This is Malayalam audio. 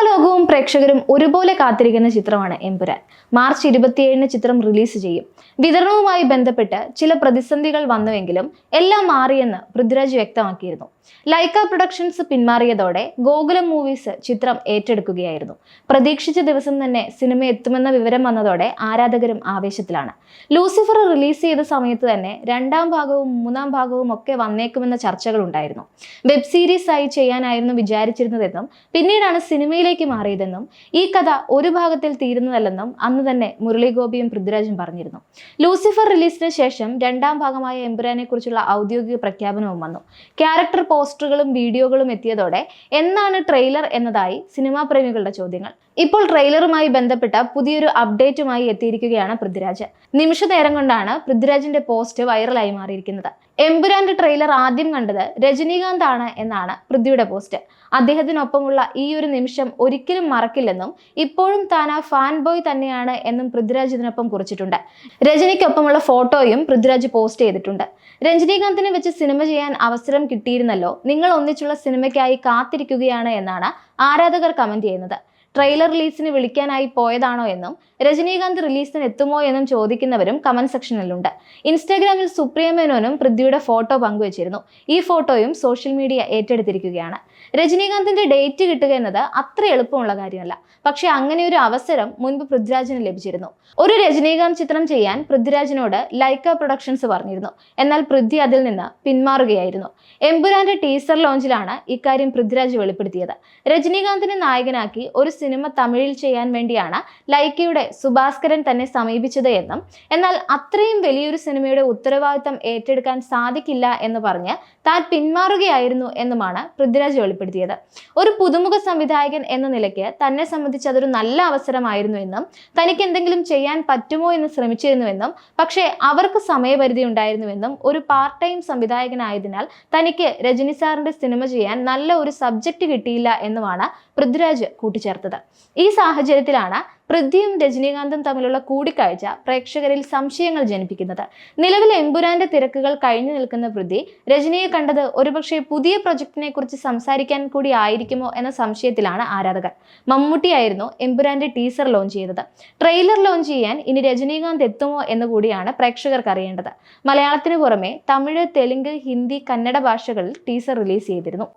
ലോകവും പ്രേക്ഷകരും ഒരുപോലെ കാത്തിരിക്കുന്ന ചിത്രമാണ് എമ്പുരാൻ. മാർച്ച് 27-ന് ചിത്രം റിലീസ് ചെയ്യും. വിതരണവുമായി ബന്ധപ്പെട്ട് ചില പ്രതിസന്ധികൾ വന്നുവെങ്കിലും എല്ലാം മാറിയെന്ന് പൃഥ്വിരാജ് വ്യക്തമാക്കിയിരുന്നു. ലൈക്ക പ്രൊഡക്ഷൻസ് പിന്മാറിയതോടെ ഗോകുലം മൂവീസ് ചിത്രം ഏറ്റെടുക്കുകയായിരുന്നു. പ്രതീക്ഷിച്ച ദിവസം തന്നെ സിനിമ എത്തുമെന്ന വിവരം വന്നതോടെ ആരാധകരും ആവേശത്തിലാണ്. ലൂസിഫർ റിലീസ് ചെയ്ത സമയത്ത് തന്നെ 2ാം ഭാഗവും 3ാം ഭാഗവും ഒക്കെ വന്നേക്കുമെന്ന ചർച്ചകൾ ഉണ്ടായിരുന്നു. വെബ് സീരീസ് ആയി ചെയ്യാനായിരുന്നു വിചാരിച്ചിരുന്നതെന്നും പിന്നീടാണ് സിനിമയിലേക്ക് മാറിയതെന്നും ഈ കഥ ഒരു ഭാഗത്തിൽ തീരുന്നതല്ലെന്നും അന്ന് തന്നെ മുരളി ഗോപിയും പൃഥ്വിരാജും പറഞ്ഞിരുന്നു. ലൂസിഫർ റിലീസിന് ശേഷം 2ാം ഭാഗമായ എമ്പുരാനെ കുറിച്ചുള്ള ഔദ്യോഗിക പ്രഖ്യാപനവും വന്നു. ക്യാരക്ടർ പോസ്റ്ററുകളും വീഡിയോകളും എത്തിയതോടെ എന്നാണ് ട്രെയിലർ എന്നതായി സിനിമാ പ്രേമികളുടെ ചോദ്യങ്ങൾ. ഇപ്പോൾ ട്രെയിലറുമായി ബന്ധപ്പെട്ട പുതിയൊരു അപ്ഡേറ്റുമായി എത്തിയിരിക്കുകയാണ് പൃഥ്വിരാജ്. നിമിഷ നേരം കൊണ്ടാണ് പൃഥ്വിരാജിന്റെ പോസ്റ്റ് വൈറലായി മാറിയിരിക്കുന്നത്. എമ്പുരാന്റെ ട്രെയിലർ ആദ്യം കണ്ടത് രജനീകാന്ത് ആണ് എന്നാണ് പൃഥ്വിയുടെ പോസ്റ്റ്. അദ്ദേഹത്തിനൊപ്പമുള്ള ഈ ഒരു നിമിഷം ഒരിക്കലും മറക്കില്ലെന്നും ഇപ്പോഴും താൻ ആ ഫാൻ ബോയ് തന്നെയാണ് എന്നും പൃഥ്വിരാജ് ഇതിനൊപ്പം കുറിച്ചിട്ടുണ്ട്. രജനിക്കൊപ്പമുള്ള ഫോട്ടോയും പൃഥ്വിരാജ് പോസ്റ്റ് ചെയ്തിട്ടുണ്ട്. രജനീകാന്തിനെ വെച്ച് സിനിമ ചെയ്യാൻ അവസരം കിട്ടിയിരുന്നല്ലോ, നിങ്ങൾ ഒന്നിച്ചുള്ള സിനിമയ്ക്കായി കാത്തിരിക്കുകയാണ് എന്നാണ് ആരാധകർ കമന്റ് ചെയ്യുന്നത്. ട്രെയിലർ റിലീസിന് വിളിക്കാനായി പോയതാണോ എന്നും രജനീകാന്ത് റിലീസിന് എത്തുമോ എന്നും ചോദിക്കുന്നവരും കമന്റ് സെക്ഷനിലുണ്ട്. ഇൻസ്റ്റാഗ്രാമിൽ സുപ്രിയ മേനോനും പൃഥ്വിയുടെ ഫോട്ടോ പങ്കുവച്ചിരുന്നു. ഈ ഫോട്ടോയും സോഷ്യൽ മീഡിയ ഏറ്റെടുത്തിരിക്കുകയാണ്. രജനീകാന്തിന്റെ ഡേറ്റ് കിട്ടുക എന്നത് അത്ര എളുപ്പമുള്ള കാര്യമല്ല. പക്ഷെ അങ്ങനെ ഒരു അവസരം മുൻപ് പൃഥ്വിരാജിന് ലഭിച്ചിരുന്നു. ഒരു രജനീകാന്ത് ചിത്രം ചെയ്യാൻ പൃഥ്വിരാജിനോട് ലൈക്ക പ്രൊഡക്ഷൻസ് പറഞ്ഞിരുന്നു. എന്നാൽ പൃഥ്വി അതിൽ നിന്ന് പിന്മാറുകയായിരുന്നു. എമ്പുരാന്റെ ടീസർ ലോഞ്ചിലാണ് ഇക്കാര്യം പൃഥ്വിരാജ് വെളിപ്പെടുത്തിയത്. രജനീകാന്തിനെ നായകനാക്കി ഒരു സിനിമ തമിഴിൽ ചെയ്യാൻ വേണ്ടിയാണ് ലൈക്കയുടെ സുഭാസ്കരൻ തന്നെ സമീപിച്ചത് എന്നും എന്നാൽ അത്രയും വലിയൊരു സിനിമയുടെ ഉത്തരവാദിത്തം ഏറ്റെടുക്കാൻ സാധിക്കില്ല എന്ന് പറഞ്ഞ് താൻ പിന്മാറുകയായിരുന്നു എന്നുമാണ് പൃഥ്വിരാജ് വെളിപ്പെടുത്തിയത്. ഒരു പുതുമുഖ സംവിധായകൻ എന്ന നിലയ്ക്ക് തന്നെ സംബന്ധിച്ച് അതൊരു നല്ല അവസരമായിരുന്നു എന്നും തനിക്ക് എന്തെങ്കിലും ചെയ്യാൻ പറ്റുമോ എന്ന് ശ്രമിച്ചിരുന്നുവെന്നും പക്ഷേ അവർക്ക് സമയപരിധി ഉണ്ടായിരുന്നുവെന്നും ഒരു പാർട്ട് ടൈം സംവിധായകനായതിനാൽ തനിക്ക് രജനി സാറിന്റെ സിനിമ ചെയ്യാൻ നല്ല ഒരു സബ്ജക്റ്റ് കിട്ടിയില്ല എന്നുമാണ് പൃഥ്വിരാജ് കൂട്ടിച്ചേർത്തത്. ഈ സാഹചര്യത്തിലാണ് പൃഥ്വിയും രജനീകാന്തും തമ്മിലുള്ള കൂടിക്കാഴ്ച പ്രേക്ഷകരിൽ സംശയങ്ങൾ ജനിപ്പിക്കുന്നത്. നിലവിൽ എമ്പുരാന്റെ തിരക്കുകൾ കഴിഞ്ഞു നിൽക്കുന്ന പൃഥ്വി രജനിയെ കണ്ടത് ഒരുപക്ഷെ പുതിയ പ്രൊജക്ടിനെ കുറിച്ച് സംസാരിക്കാൻ കൂടി ആയിരിക്കുമോ എന്ന സംശയത്തിലാണ് ആരാധകർ. മമ്മൂട്ടിയായിരുന്നു എമ്പുരാന്റെ ടീസർ ലോഞ്ച് ചെയ്തത്. ട്രെയിലർ ലോഞ്ച് ചെയ്യാൻ ഇനി രജനീകാന്ത് എത്തുമോ എന്ന് കൂടിയാണ് പ്രേക്ഷകർക്ക് അറിയേണ്ടത്. മലയാളത്തിന് പുറമെ തമിഴ്, തെലുങ്ക്, ഹിന്ദി, കന്നഡ ഭാഷകളിൽ ടീസർ റിലീസ് ചെയ്തിരുന്നു.